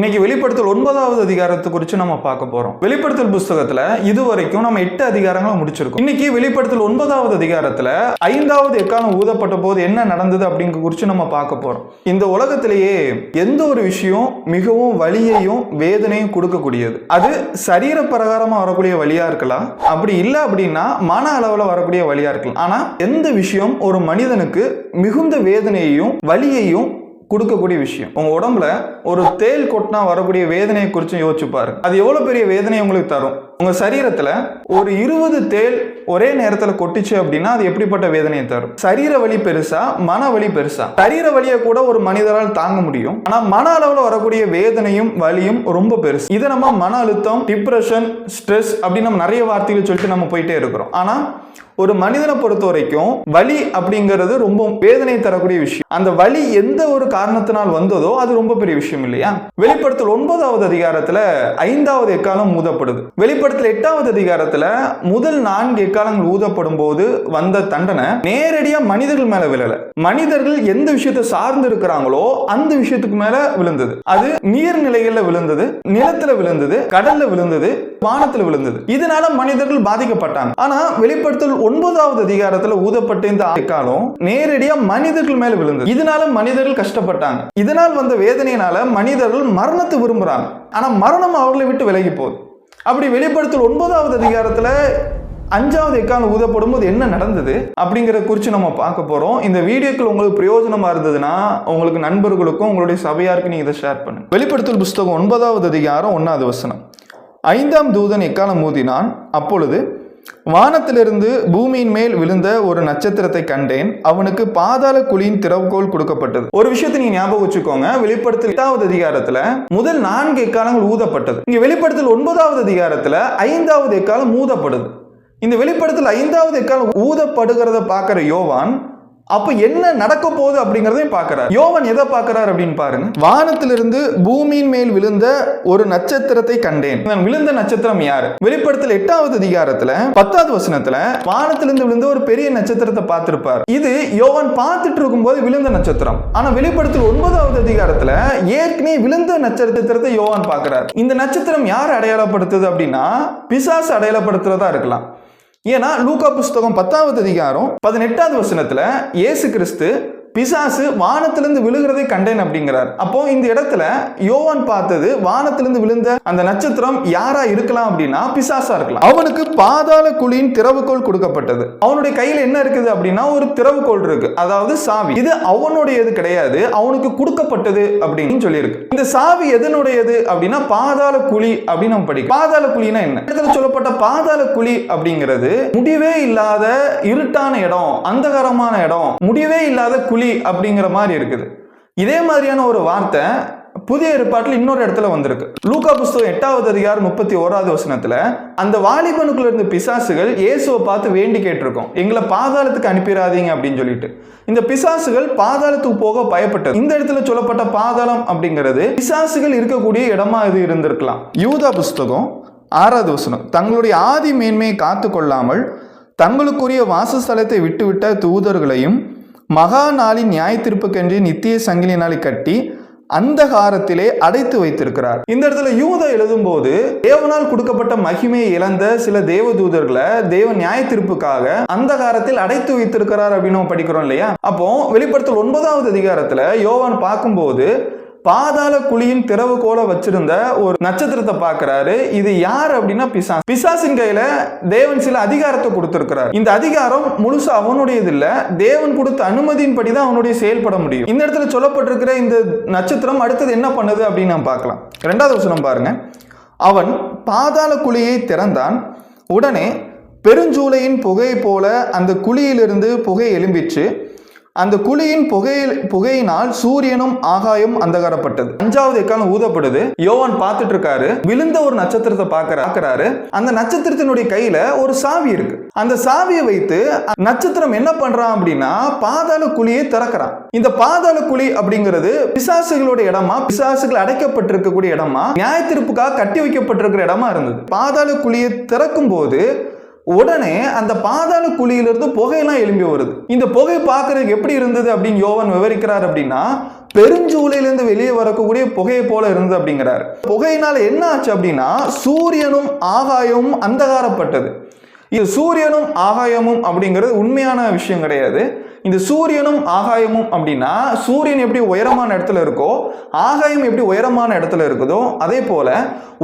இன்னைக்கு வெளிப்படுத்தல் 9வது அதிகாரத்தை குறித்து நம்ம பார்க்க போறோம். வெளிப்படுத்தல் புத்தகத்துல இதுவரைக்கும் நம்ம 8 அதிகாரங்களை முடிச்சிருக்கோம். இன்னைக்கு வெளிப்படுத்தல் 9வது அதிகாரத்துல 5வது எக்காலம் ஊதப்பட்ட போது என்ன நடந்தது அப்படிங்கிற குறித்து நம்ம பார்க்க போறோம். இந்த உலகத்திலேயே எந்த ஒரு விஷயம் மிகவும் வலியையும் வேதனையும் கொடுக்கக்கூடியது. அது சரீர பிரகாரமா வரக்கூடிய வழியா இருக்கலாம், அப்படி இல்லை அப்படின்னா மன அளவுல வரக்கூடிய வழியா இருக்கலாம். ஆனா எந்த விஷயம் ஒரு மனிதனுக்கு மிகுந்த வேதனையையும் வலியையும் கொடுக்கக்கூடிய விஷயம்? உங்க உடம்புல ஒரு தேல் கொட்டினா வரக்கூடிய வேதனையை குறித்து யோசிச்சு பாருங்க. அது எவ்வளவு பெரிய வேதனை உங்களுக்கு தரும். உங்க சரீரத்துல ஒரு 20 தேல் ஒரே நேரத்துல கொட்டிச்சு அப்படின்னா அது எப்படிப்பட்ட வேதனையை தரும்? சரீர வலி பெருசா, மன வலி பெருசா? சரீர வலியை கூட ஒரு மனிதரால் தாங்க முடியும். ஆனா மன அளவுல வரக்கூடிய வேதனையும் வலியும் ரொம்ப பெருசு. இதை நம்ம மன அழுத்தம், டிப்ரெஷன், ஸ்ட்ரெஸ் அப்படின்னு நம்ம நிறைய வார்த்தைகள் சொல்லிட்டு நம்ம போயிட்டே இருக்கிறோம். ஆனா ஒரு மனிதனை பொறுத்த வரைக்கும் வலி அப்படிங்கிறது ரொம்ப வேதனை தரக்கூடிய விஷயம். அந்த வலி எந்த ஒரு காரணத்தினால் வந்ததோ அது ரொம்ப பெரிய விஷயம் இல்லையா? வெளிப்படுத்தல் 9வது அதிகாரத்துல 5வது எக்காலம் ஊதப்படுது. வெளிப்படுத்தல் 8வது அதிகாரத்துல முதல் 4 எக்காலங்கள் ஊதப்படும் போது வந்த தண்டனை நேரடியா மனிதர்கள் மேல விழல. மனிதர்கள் எந்த விஷயத்தை சார்ந்து இருக்கிறாங்களோ அந்த விஷயத்துக்கு மேல விழுந்தது. அது நீர்நிலைகள்ல விழுந்தது, நிலத்துல விழுந்தது, கடல்ல விழுந்தது, வானத்துல விழுந்தது. இதனால மனிதர்கள் பாதிக்கப்பட்டாங்க. ஆனா வெளிப்படுத்தல் 9வது அதிகாரத்துல ஊதப்பட்ட இந்த எக்காலம் நேரடியா மனிதர்கள் மேல விழுந்தது. இதனால மனிதர்கள் கஷ்டப்பட்டாங்க. இதனால் வந்த வேதனையினால மனிதர்கள் மரணத்தை விரும்புறாங்க. ஆனா மரணம் அவர்களை விட்டு விலகி போகுது. அப்படி வெளிப்படுத்தல் 9வது அதிகாரத்துல 5வது எக்காலம் ஊதப்படும் போது என்ன நடந்தது அப்படிங்கறத குறித்து நம்ம பார்க்க போறோம். இந்த வீடியோக்கள் உங்களுக்கு பிரயோஜனமா இருந்ததுன்னா உங்களுக்கு நண்பர்களுக்கும் உங்களுடைய சபையாருக்கு நீங்க இதை ஷேர் பண்ணுங்க. வெளிப்படுத்தல் புத்தகம் 9வது அதிகாரம் 1வது வசனம். 5ஆம் தூதன் எக்காலம் ஊதினான். அப்பொழுது வானத்திலிருந்து பூமியின் மேல் விழுந்த ஒரு நட்சத்திரத்தை கண்டேன். அவனுக்கு பாதாள குழியின் திறவுகோல் கொடுக்கப்பட்டது. ஒரு விஷயத்தை நீங்க ஞாபகம் வச்சுக்கோங்க. வெளிப்படுத்தல் 8வது அதிகாரத்துல முதல் 4 எக்காலங்கள் ஊதப்பட்டது. இங்க வெளிப்படுத்தல் 9வது அதிகாரத்துல 5வது எக்காலம் ஊதப்படுது. இந்த வெளிப்படுத்தல் 5வது எக்காலம் ஊதப்படுகிறத பார்க்கிற யோவான் அப்ப என்ன நடக்க போகுது அப்படிங்கறதையும் பார்க்கிறார். யோவான் எதை பார்க்கிறார் அப்படின்னு பாருங்க. வானத்திலிருந்து பூமியின் மேல் விழுந்த ஒரு நட்சத்திரத்தை கண்டேன். விழுந்த நட்சத்திரம் யாரு? வெளிப்படுத்தல் 8வது அதிகாரத்துல 10வது வசனத்துல வானத்திலிருந்து விழுந்த ஒரு பெரிய நட்சத்திரத்தை பார்த்திருப்பார். இது யோவான் பார்த்துட்டு இருக்கும் போது விழுந்த நட்சத்திரம். ஆனா வெளிப்படுத்தல் 9வது அதிகாரத்துல ஏற்கனவே விழுந்த நட்சத்திரத்தை யோவான் பார்க்கிறார். இந்த நட்சத்திரம் யார் அடையாளப்படுத்துது அப்படின்னா பிசாசு அடையாளப்படுத்துறதா இருக்கலாம். ஏன்னா லூக்கா புஸ்தகம் 10வது அதிகாரம் 18வது வசனத்துல இயேசு கிறிஸ்து பிசாசு வானத்திலிருந்து விழுகிறதை கண்டேன் அப்படிங்கிறார். அப்போ இந்த இடத்துல யோவான் பார்த்தது வானத்திலிருந்து விழுந்த அந்த நட்சத்திரம் யாரா இருக்கலாம் அப்படின்னா பிசாசா இருக்கலாம். அவனுக்கு பாதாள குழியின் திறவுகோல் கொடுக்கப்பட்டது. அவனுடைய கையில என்ன இருக்குது அப்படின்னா ஒரு திறவுகோல் இருக்கு, அதாவது சாவி. இது அவனுடையது கிடையாது, அவனுக்கு கொடுக்கப்பட்டது அப்படின்னு சொல்லியிருக்கு. இந்த சாவி எதனுடையது அப்படின்னா பாதாள குழி அப்படின்னு நம்ம படிக்கிறோம். பாதாள குழினா என்ன? இடத்துல சொல்லப்பட்ட பாதாள குழி அப்படிங்கிறது முடிவே இல்லாத இருட்டான இடம், அந்தகாரமான இடம், முடிவே இல்லாத குழி அப்படிங்கிற மாதிரி இருக்குது. இதே மாதிரியான ஒரு வார்த்தை புதிய ஏற்பாட்டில் இன்னொரு இடத்துல வந்திருக்கு. லூக்கா புஸ்தகம் 8வது அதிகாரம் 31வது வசனத்துல அந்த வாலிபனுக்குள்ள இருந்த பிசாசுகள் இயேசுவை பார்த்து வேண்டி கேட்டிருக்கோம், எங்களை பாதாளத்துக்கு அனுப்பிடாதீங்க அப்படின்னு சொல்லிட்டு. இந்த பிசாசுகள் பாதாளத்துக்கு போக பயப்பட்டது. இந்த இடத்துல சொல்லப்பட்ட பாதாளம் அப்படிங்கிறது பிசாசுகள் இருக்கக்கூடிய இடமா இது இருந்திருக்கலாம். யூதா புஸ்தகம் 6வது வசனம். தங்களுடைய ஆதி மேன்மையை காத்து கொள்ளாமல் தங்களுக்குரிய வாசஸ்தலத்தை விட்டுவிட்ட தூதர்களையும் மகா நாளின் நியாய தீர்ப்புக்கென்று நித்திய சங்கிலினாலே கட்டி அந்தகாரத்திலே அடைத்து வைத்திருக்கிறார். இந்த இடத்துல யூதா எழுதும் போது தேவனால் கொடுக்கப்பட்ட மகிமையை இழந்த சில தேவதூதர்களை தேவ நியாய தீர்ப்புக்காக அந்தகாரத்தில் அடைத்து வைத்திருக்கிறார் அப்படின்னு நம்ம படிக்கிறோம் இல்லையா? அப்போ வெளிப்படுத்தல் 9வது அதிகாரத்துல யோவான் பார்க்கும்போது பாதாள குழியின் திறவுகோலை வச்சிருந்த ஒரு நட்சத்திரத்தை பார்க்கிறாரு. இது யார் அப்படின்னா பிசாசு. பிசாசின் கையில தேவன் சில அதிகாரத்தை கொடுத்திருக்கிறார். இந்த அதிகாரம் முழுசா அவனுடையது இல்ல, தேவன் கொடுத்த அனுமதியின் படிதான் அவனுடைய செயல்பட முடியும். இந்த இடத்துல சொல்லப்பட்டிருக்கிற இந்த நட்சத்திரம் அடுத்தது என்ன பண்ணுது அப்படின்னு நம்ம பார்க்கலாம். 2வது வசனம் பாருங்க. அவன் பாதாள குழியை திறந்தான். உடனே பெருஞ்சூளையின் புகை போல அந்த குழியிலிருந்து புகை எழும்பிற்று. அந்த குழியின் புகையினால் சூரியனும் ஆகாயம் அந்தகாரப்பட்டது. 5வது எக்காலம் ஊதப்படுது. யோவான் பார்த்துட்டு இருக்காரு. விழுந்த ஒரு நட்சத்திரத்தை பார்க்கிறாரு. அந்த நட்சத்திரத்தினுடைய கையில ஒரு சாவி இருக்கு. அந்த சாவியை வைத்து நட்சத்திரம் என்ன பண்றான் அப்படின்னா பாதாள குழியை திறக்கிறான். இந்த பாதாள குழி அப்படிங்கிறது பிசாசுகளுடைய இடமா, பிசாசுகள் அடைக்கப்பட்டிருக்கக்கூடிய இடமா, நியாய தீர்ப்புக்காக கட்டி வைக்கப்பட்டிருக்கிற இடமா இருந்தது. பாதாள குழியை திறக்கும் போது உடனே அந்த பாதாள குழியிலிருந்து புகையெல்லாம் எழும்பி வருது. இந்த புகை பார்க்கறதுக்கு எப்படி இருந்தது அப்படின்னு யோவான் விவரிக்கிறார் அப்படின்னா, பெருஞ்சூளையிலிருந்து வெளியே வரக்கூடிய புகையை போல இருந்தது அப்படிங்கிறார். புகையினால என்ன ஆச்சு அப்படின்னா, சூரியனும் ஆகாயமும் அந்தகாரப்பட்டது. இது சூரியனும் ஆகாயமும் அப்படிங்கிறது உண்மையான விஷயம் கிடையாது. இந்த சூரியனும் ஆகாயமும் அப்படின்னா, சூரியன் எப்படி உயரமான இடத்துல இருக்கோ, ஆகாயம் எப்படி உயரமான இடத்துல இருக்குதோ, அதே போல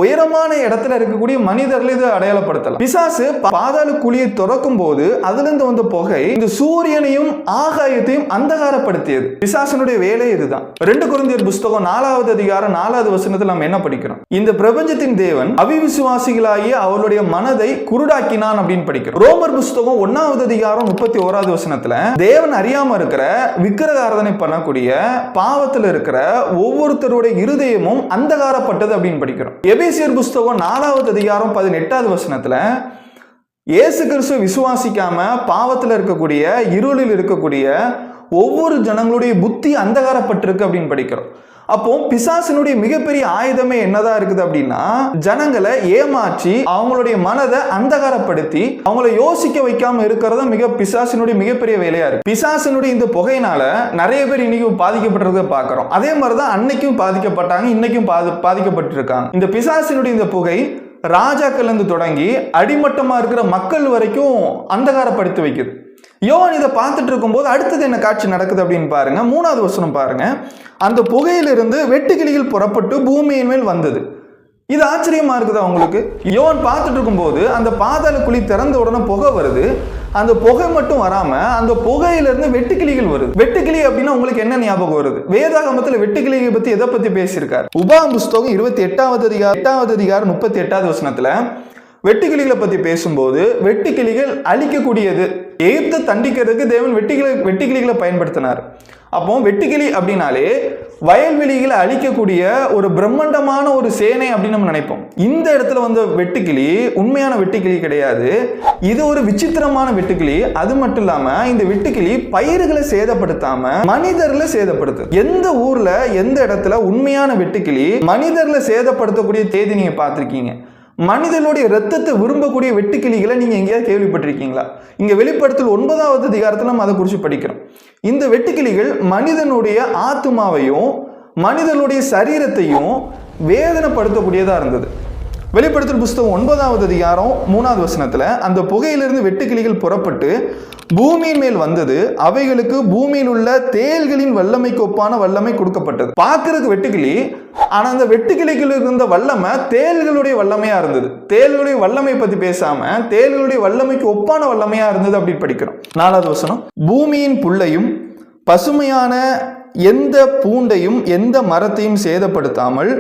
உயரமான இடத்துல இருக்கக்கூடிய மனிதர்கள் இதை அடையாளப்படுத்தலாம். பிசாசு பாதாள குழியை திறக்கும் போது அதிலிருந்து வந்த புகை இந்த சூரியனையும் ஆகாயத்தையும் அந்தகாரப்படுத்தியது. பிசாசனுடைய வேலை இதுதான். 2 கொரிந்தியர் புஸ்தகம் 4வது அதிகாரம் 4வது வசனத்தில் நம்ம என்ன படிக்கிறோம்? இந்த பிரபஞ்சத்தின் தேவன் அவிவிசுவாசிகளாகிய அவருடைய மனதை குருடாக்கினான் அப்படின்னு படிக்கிறோம். ரோமர் புஸ்தகம் 1வது அதிகாரம் 31வது வசனத்துல தேவன் அறியாம இருக்கிற விக்கிரகாராதனை பண்ணக்கூடிய பாவத்தில் இருக்கிற ஒவ்வொருத்தருடைய இருதயமும் அந்தகாரப்பட்டது அப்படின்னு படிக்கிறோம். எபேசியர் புஸ்தகம் 4வது அதிகாரம் 18வது வசனத்துல இயேசு கிறிஸ்துவை விசுவாசிக்காம பாவத்தில் இருக்கக்கூடிய இருளில் இருக்கக்கூடிய ஒவ்வொரு ஜனங்களுடைய புத்தி அந்தகாரப்பட்டிருக்கு அப்படின்னு படிக்கிறோம். அப்போ பிசாசினுடைய மிகப்பெரிய ஆயுதமே என்னதான் இருக்குது அப்படின்னா, ஜனங்களை ஏமாற்றி அவங்களுடைய மனதை அந்தகாரப்படுத்தி அவங்களை யோசிக்க வைக்காம இருக்கிறது பிசாசினுடைய மிகப்பெரிய வேலையா இருக்கு. பிசாசினுடைய இந்த புகையினால நிறைய பேர் இன்னைக்கு பாதிக்கப்பட்டிருக்க பார்க்கிறோம். அதே மாதிரிதான் அன்னைக்கும் பாதிக்கப்பட்டாங்க, இன்னைக்கும் பாதிக்கப்பட்டிருக்காங்க. இந்த பிசாசினுடைய இந்த புகை ராஜாக்கள் இருந்து தொடங்கி அடிமட்டமா இருக்கிற மக்கள் வரைக்கும் அந்தகாரப்படுத்தி வைக்குது. யோவான் இதை பார்த்துட்டு இருக்கும்போது அடுத்தது என்ன காட்சி நடக்குது அப்படின்னு பாருங்க. 3வது வசனம் பாருங்க. அந்த புகையிலிருந்து வெட்டுக்கிளிகள் புறப்பட்டு பூமியின் மேல் வந்தது. இது ஆச்சரியமா இருக்குது அவங்களுக்கு. யோவான் பார்த்துட்டு இருக்கும்போது அந்த பாதாள குழி திறந்த உடனே புகை வருது. அந்த புகை மட்டும் வராம அந்த புகையிலிருந்து வெட்டுக்கிளிகள் வருது. வெட்டுக்கிளி அப்படின்னா உங்களுக்கு என்ன ஞாபகம் வருது? வேதாகமத்தில் வெட்டுக்கிளியை பத்தி எதை பத்தி பேசியிருக்காரு? உபாகம புஸ்தகம் 28வது அதிகாரம் 38வது வசனத்துல வெட்டுக்கிளிகளை பத்தி பேசும்போது, வெட்டுக்கிளிகள் அழிக்கக்கூடியது, எகிப்தை தண்டிக்கிறதுக்கு தேவன் வெட்டுக்கிளிகளை பயன்படுத்தினார். அப்போ வெட்டுக்கிளி அப்படின்னாலே வயல்வெளிகளை அழிக்கக்கூடிய ஒரு பிரம்மாண்டமான ஒரு சேனை அப்படின்னு நம்ம நினைப்போம். இந்த இடத்துல வந்த வெட்டுக்கிளி உண்மையான வெட்டுக்கிளி கிடையாது. இது ஒரு விசித்திரமான வெட்டுக்கிளி. அது மட்டும் இல்லாம இந்த வெட்டுக்கிளி பயிர்களை சேதப்படுத்தாம மனிதர்களை சேதப்படுத்து. எந்த ஊர்ல எந்த இடத்துல உண்மையான வெட்டுக்கிளி மனிதர்களை சேதப்படுத்தக்கூடிய தேதி நீங்க பார்த்திருக்கீங்க? மனிதனுடைய ரத்தத்தை விரும்பக்கூடிய வெட்டுக்கிளிகளை நீங்க எங்கேயாவது கேள்விப்பட்டிருக்கீங்களா? இங்க வெளிப்படுத்தல் 9வது அதிகாரத்தில் நம்ம அதை குறித்து படிக்கிறோம். இந்த வெட்டுக்கிளிகள் மனிதனுடைய ஆத்துமாவையும் மனிதனுடைய சரீரத்தையும் வேதனைப்படுத்தக்கூடியதா இருந்தது. வெளிப்படுத்தல் புஸ்தகம் 9வது அதிகாரம் 3வது வசனத்துல அந்த புகையிலிருந்து வெட்டுக்கிளிகள் புறப்பட்டு பூமியின் மேல் வந்தது. அவைகளுக்கு பூமியில் உள்ள தேள்களின் வல்லமைக்கு ஒப்பான வல்லமை கொடுக்கப்பட்டது. பார்க்கறதுக்கு வெட்டுக்கிளி, ஆனா அந்த வெட்டுக்கிளிகள் இருந்த வல்லமை தேள்களுடைய வல்லமையா இருந்தது. தேள்களுடைய வல்லமை பத்தி பேசாம தேள்களுடைய வல்லமைக்கு ஒப்பான வல்லமையா இருந்தது அப்படின்னு படிக்கிறோம். 4வது வசனம். பூமியின் புல்லையும் பசுமையான எந்த பூண்டையும் எந்த மரத்தையும் சேதப்படுத்தாமல்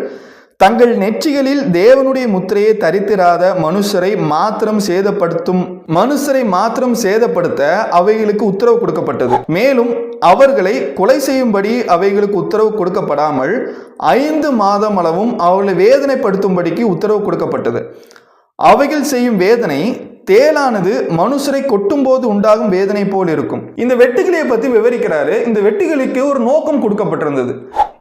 தங்கள் நெற்றிகளில் தேவனுடைய முத்திரையை தரித்திராத மனுஷரை மாத்திரம் சேதப்படுத்த அவைகளுக்கு உத்தரவு கொடுக்கப்பட்டது. மேலும் அவர்களை கொலை செய்யும்படி அவைகளுக்கு உத்தரவு கொடுக்கப்படாமல் 5 மாதம் அளவும் அவர்களை வேதனைப்படுத்தும்படிக்கு உத்தரவு கொடுக்கப்பட்டது. அவைகள் செய்யும் வேதனை தேளானது மனுஷரை கொட்டும் போது உண்டாகும் வேதனை போல் இருக்கும். இந்த வெட்டுக்கிளியை பத்தி விவரிக்கிறாரு. இந்த வெட்டுக்கிளிக்கு ஒரு நோக்கம் கொடுக்கப்பட்டிருந்தது.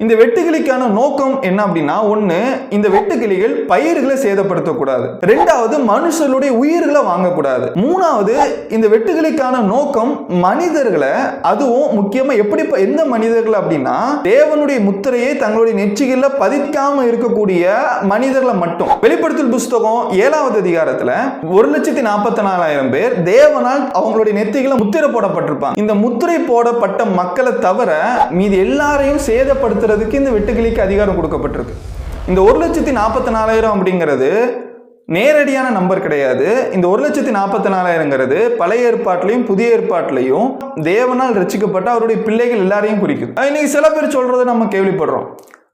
இந்த வெட்டுக்கிளிக்கான நோக்கம் என்ன அப்படின்னா, ஒண்ணு, இந்த வெட்டுக்கிளிகள் பயிர்களை சேதப்படுத்தக்கூடாது. 2வது, மனுஷர்களுடைய உயிர்களை வாங்கக்கூடாது. 3வது, இந்த வெட்டுக்கிளிக்கான நோக்கம் மனிதர்களை, அதுவும் முக்கியமா எந்த மனிதர்கள் அப்படின்னா தேவனுடைய முத்திரையை தங்களுடைய நெற்றிகளில் பதிக்காம இருக்கக்கூடிய மனிதர்களை மட்டும். வெளிப்படுத்தல் புஸ்தகம் 7வது அதிகாரத்துல 1,44,000 பேர் தேவனால் அவங்களுடைய நெத்திகளை முத்திரை போடப்பட்டிருப்பாங்க. இந்த முத்திரை போடப்பட்ட மக்களை தவிர மீது எல்லாரையும் சேதப்படுத்த இந்த வெட்டுக்கிளிக்கு அதிகாரம் கொடுக்கப்பட்டிருக்கு. இந்த 1,44,000 அப்படிங்கிறது நேரடியான நம்பர் கிடையாது. இந்த 1,44,000 பழைய ஏற்பாட்டிலையும் புதிய ஏற்பாட்டிலையும் தேவனால் ரட்சிக்கப்பட்ட அவருடைய பிள்ளைகள் எல்லாரையும் குறிக்குது. இன்னைக்கு சில பேர் சொல்றதை நம்ம கேள்விப்படுறோம்.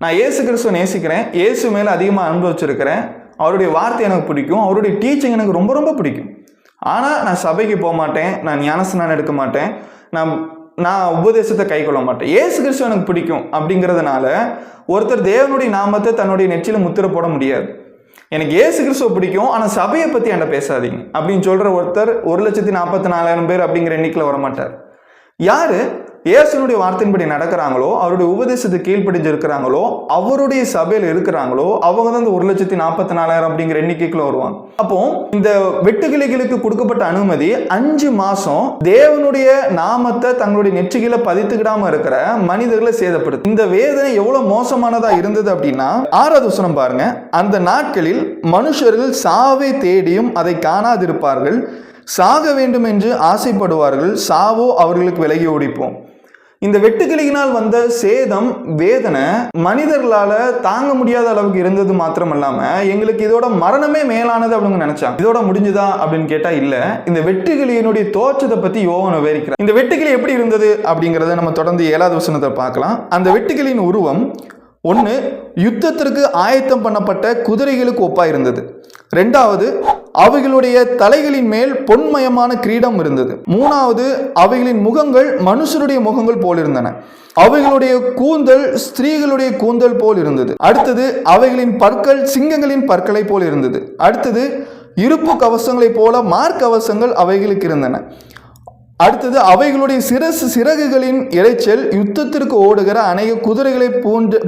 நான் இயேசு கிறிஸ்துவை நேசிக்கிறேன், இயேசு மேல அதிகமாக அனுபவிச்சிருக்கிறேன், அவருடைய வார்த்தை எனக்கு பிடிக்கும், அவருடைய டீச்சிங் எனக்கு ரொம்ப ரொம்ப பிடிக்கும், ஆனால் நான் சபைக்கு போக மாட்டேன், நான் ஞானஸ்நானம் எடுக்க மாட்டேன், நான் உபதேசத்தை கை கொள்ள மாட்டேன், இயேசு கிறிஸ்து எனக்கு பிடிக்கும் அப்படிங்கிறதுனால ஒருத்தர் தேவனுடைய நாமத்தை தன்னுடைய நெற்றியில முத்திரை போட முடியாது. எனக்கு இயேசு கிறிஸ்துவ பிடிக்கும், ஆனால் சபையை பற்றி என்கிட்ட பேசாதீங்க அப்படின்னு சொல்ற ஒருத்தர் 1,44,000 பேர் அப்படிங்கிற எண்ணிக்கையில் வரமாட்டார். யாரு? இயேசுனுடைய வார்த்தையின்படி நடக்கிறாங்களோ, அவருடைய உபதேசத்தை கீழ்ப்படிஞ்சு இருக்கிறாங்களோ, அவருடைய சபையில் இருக்கிறாங்களோ, அவங்க தான் இந்த 1,44,000 அப்படிங்கிற எண்ணிக்கைக்குள்ள வருவாங்க. அப்போ இந்த வெட்டுக்கிளிகளுக்கு கொடுக்கப்பட்ட அனுமதி 5 மாசம் தேவனுடைய நாமத்தை தங்களுடைய நெற்றிகளை பதித்துக்கிடாம இருக்கிற மனிதர்களை சேதப்படுத்து. இந்த வேதனை எவ்வளவு மோசமானதா இருந்தது அப்படின்னா 6வது வசனம் பாருங்க. அந்த நாட்களில் மனுஷர்கள் சாவை தேடியும் அதை காணாதிருப்பார்கள், சாக வேண்டும் என்று ஆசைப்படுவார்கள், சாவோ அவர்களுக்கு விலகி ஓடிப்போம். இந்த வெட்டுக்கிளியினால் வந்த சேதம், வேதனை மனிதர்களால தாங்க முடியாத அளவுக்கு இருந்தது மாத்திரமல்லாம எங்களுக்கு இதோட மரணமே மேலானது அப்படின்னு நினைச்சாங்க. இதோட முடிஞ்சுதா அப்படின்னு கேட்டா இல்ல. இந்த வெட்டுக்கிளியினுடைய தோற்றத்தை பத்தி யோவான் விவரிக்கிறார். இந்த வெட்டுக்கிளி எப்படி இருந்தது அப்படிங்கறத நம்ம தொடர்ந்து 7வது வசனத்தை பார்க்கலாம். அந்த வெட்டுக்கிளியின் உருவம் 1 யுத்தத்திற்கு ஆயத்தம் பண்ணப்பட்ட குதிரைகளுக்கு ஒப்பா இருந்தது. 2வது அவைகளுடைய தலைகளின் மேல் பொன்மயமான கிரீடம் இருந்தது. 3வது அவைகளின் முகங்கள் மனுஷருடைய முகங்கள் போல் இருந்தன. அவைகளுடைய கூந்தல் ஸ்திரீகளுடைய கூந்தல் போல் இருந்தது. அடுத்தது அவைகளின் பற்கள் சிங்கங்களின் பற்களை போல் இருந்தது. அடுத்தது இருப்பு கவசங்களைப் போல மார்க்கவசங்கள் அவைகளுக்கு இருந்தன. அடுத்தது அவைகளுடைய சிறகுகளின் இறைச்சல் யுத்தத்திற்கு ஓடுகிற அநேக குதிரைகளை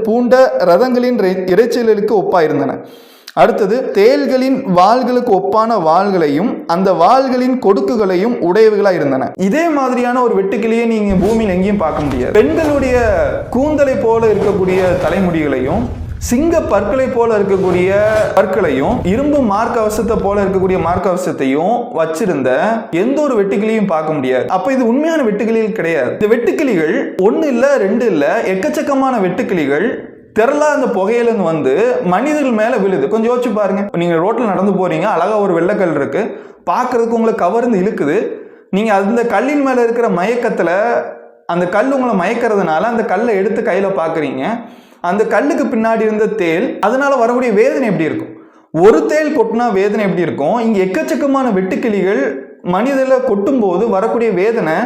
பூண்ட ரதங்களின் இறைச்சலுக்கு ஒப்பாயிருந்தன. அடுத்தது தேள்களின் வாள்களுக்கு ஒப்பான வாள்களையும் அந்த வாள்களின் கொடுக்குகளையும் உடையவைகளாக இருந்தன. இதே மாதிரியான ஒரு வெட்டுக்கிளியை நீங்க பூமியில் எங்கேயும் பார்க்க முடியாது. பெண்களுடைய கூந்தலை போல இருக்கக்கூடிய தலைமுடிகளையும் சிங்க பற்களை போல இருக்கக்கூடிய பற்களையும் இரும்பு மார்க்கவசத்தை போல இருக்கக்கூடிய மார்க்கவசத்தையும் வச்சிருந்த எந்த ஒரு வெட்டுக்கிளியும் பார்க்க முடியாது. அப்ப இது உண்மையான வெட்டுக்கிளிகள் கிடையாது. இந்த வெட்டுக்கிளிகள் 1 இல்ல 2 இல்ல எக்கச்சக்கமான வெட்டுக்கிளிகள் திரளா அந்த புகையிலிருந்து வந்து மனிதர்கள் மேல விழுது. கொஞ்சம் யோசிச்சு பாருங்க. நீங்க ரோட்ல நடந்து போறீங்க, அழகா ஒரு வெள்ளைக்கல் இருக்கு, பார்க்கறதுக்கு உங்களை கவர்ந்து இழுக்குது. நீங்க அந்த கல்லின் மேல இருக்கிற மயக்கத்துல அந்த கல் உங்களை மயக்கிறதுனால அந்த கல்லை எடுத்து கையில பாக்குறீங்க. அந்த கல்லுக்கு பின்னாடி இருந்த தேள், அதனால வரக்கூடிய வேதனை எப்படி இருக்கும்? ஒரு தேள் கொட்டினா வேதனை எப்படி இருக்கும்? இங்க எக்கச்சக்கமான வெட்டுக்கிளிகள் மனிதர்களை கொட்டும் போது வரக்கூடிய வேதனை,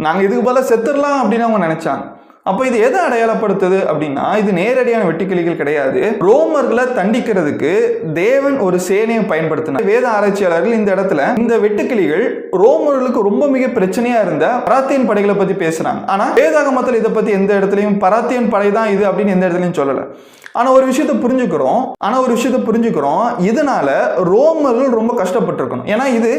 நாங்க இதுக்கு பதிலா செத்துடலாம் அப்படின்னு அவங்க நினைச்சாங்க. அப்ப இது எதை அடையாளப்படுத்துது அப்படின்னா, இது நேரடியான வெட்டுக்கிளிகள் கிடையாது. ரோமர்களை தண்டிக்கிறதுக்கு தேவன் ஒரு சேனையை பயன்படுத்தினார். வேத ஆராய்ச்சியாளர்கள் இந்த இடத்துல இந்த வெட்டுக்கிளிகள் ரோமர்களுக்கு ரொம்ப மிக பிரச்சனையா இருந்த பராத்தியன் படைகளை பத்தி பேசுறாங்க. ஆனா வேதாகமத்தில் இதை பத்தி எந்த இடத்துலையும் பராத்தியன் படை தான் இது அப்படின்னு எந்த இடத்துலையும் சொல்லல. ஆனா ஒரு விஷயத்தை புரிஞ்சுக்கிறோம், இதனால ரோமர்கள் ரொம்ப கஷ்டப்பட்டிருக்கணும். ஏன்னா இது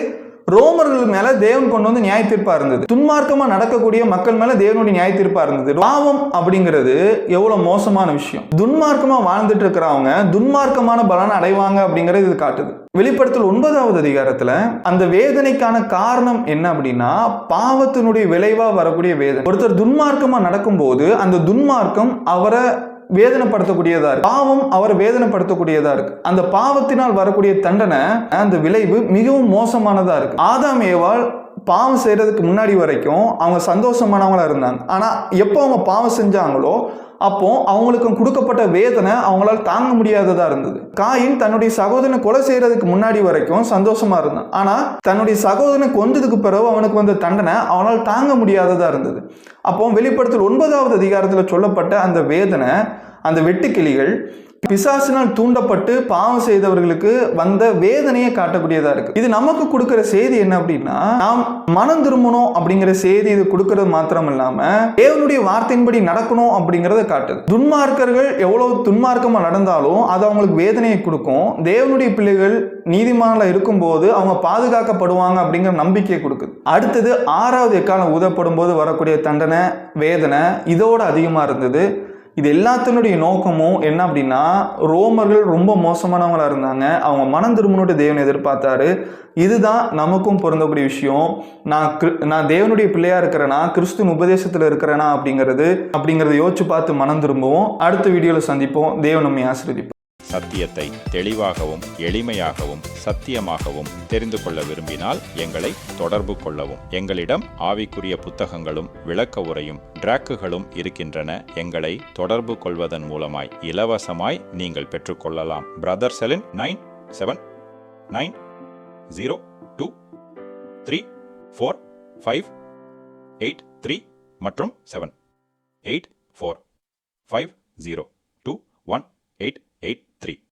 ரோமர்கள் மேல தேவன் கொண்டு வந்து நியாய தீர்ப்பா இருந்தது. துன்மார்க்கமா நடக்கக்கூடிய மக்கள் மேல தேவனுடைய நியாய தீர்ப்பா இருந்தது. பாவம் அப்படிங்கிறது எவ்வளவு மோசமான விஷயம். துன்மார்க்கமா வாழ்ந்துட்டு இருக்கிறவங்க துன்மார்க்கமான பலனை அடைவாங்க அப்படிங்கிறது இது காட்டுது. வெளிப்படுத்தல் 9வது அதிகாரத்துல அந்த வேதனைக்கான காரணம் என்ன அப்படின்னா, பாவத்தினுடைய விளைவா வரக்கூடிய வேதனை. ஒருத்தர் துன்மார்க்கமா நடக்கும் போது அந்த துன்மார்க்கம் அவரை வேதனைப்படுத்தக்கூடியதா இருக்கு. பாவம் அவர் வேதனைப்படுத்தக்கூடியதா இருக்கு. அந்த பாவத்தினால் வரக்கூடிய தண்டனை, அந்த விளைவு மிகவும் மோசமானதா இருக்கு. ஆதாம் ஏவாள் பாவம் செய்யறதுக்கு முன்னாடி வரைக்கும் அவங்க சந்தோஷமானவங்களா இருந்தாங்க. ஆனா எப்போ அவங்க பாவம் செஞ்சாங்களோ அப்போ அவங்களுக்கு கொடுக்கப்பட்ட வேதனை அவங்களால தாங்க முடியாததா இருந்தது. காயின் தன்னுடைய சகோதரனை கொலை செய்யறதுக்கு முன்னாடி வரைக்கும் சந்தோஷமா இருந்தான். ஆனா தன்னுடைய சகோதரனை கொன்றதுக்கு பிறகு அவனுக்கு வந்த தண்டனை அவனால் தாங்க முடியாததா இருந்தது. அப்போ வெளிப்படுத்தல் 9வது அதிகாரத்தில் சொல்லப்பட்ட அந்த வேதனை, அந்த வெட்டுக்கிளிகள் பிசாசினால் தூண்டப்பட்டு பாவம் செய்தவர்களுக்கு வந்த வேதனையை காட்டக்கூடியதா இருக்கு. இது நமக்கு கொடுக்கிற செய்தி என்ன அப்படின்னா, நாம் மனம் திரும்பணும் அப்படிங்கிற செய்தி இது கொடுக்கறது மாத்திரம் இல்லாம தேவனுடைய வார்த்தையின்படி நடக்கணும் அப்படிங்கறத காட்டுது. துன்மார்க்கர்கள் எவ்வளவு துன்மார்க்கமா நடந்தாலும் அது அவங்களுக்கு வேதனையை கொடுக்கும். தேவனுடைய பிள்ளைகள் நீதிமான்களா இருக்கும் போது அவங்க பாதுகாக்கப்படுவாங்க அப்படிங்கிற நம்பிக்கையை கொடுக்குது. அடுத்தது 6வது எக்காலம் ஊதப்படும் போது வரக்கூடிய தண்டனை, வேதனை இதோட அதிகமா இருந்தது. இது எல்லாத்தினுடைய நோக்கமும் என்ன அப்படின்னா, ரோமர்கள் ரொம்ப மோசமானவங்களா இருந்தாங்க. அவங்க மனம் திரும்பணுட்டு தேவன் எதிர்பார்த்தாரு. இதுதான் நமக்கும் பொருந்தக்கூடிய விஷயம். நான் தேவனுடைய பிள்ளையா இருக்கிறேனா, கிறிஸ்துவின் உபதேசத்தில் இருக்கிறேனா அப்படிங்கிறத யோசிச்சு பார்த்து மனம் திரும்புவோம். அடுத்த வீடியோவில் சந்திப்போம். தேவன் நம்மை ஆசீர்வதிப்பார். சத்தியத்தை தெளிவாகவும் எளிமையாகவும் சத்தியமாகவும் தெரிந்து கொள்ள விரும்பினால் எங்களை தொடர்பு கொள்ளவும். எங்களிடம் ஆவிக்குரிய புத்தகங்களும் விளக்க உரையும் டிராக்குகளும் இருக்கின்றன. எங்களை தொடர்பு கொள்வதன் மூலமாய் இலவசமாய் நீங்கள் பெற்றுக்கொள்ளலாம். பிரதர் செலின் 9790234583 மற்றும் 784502188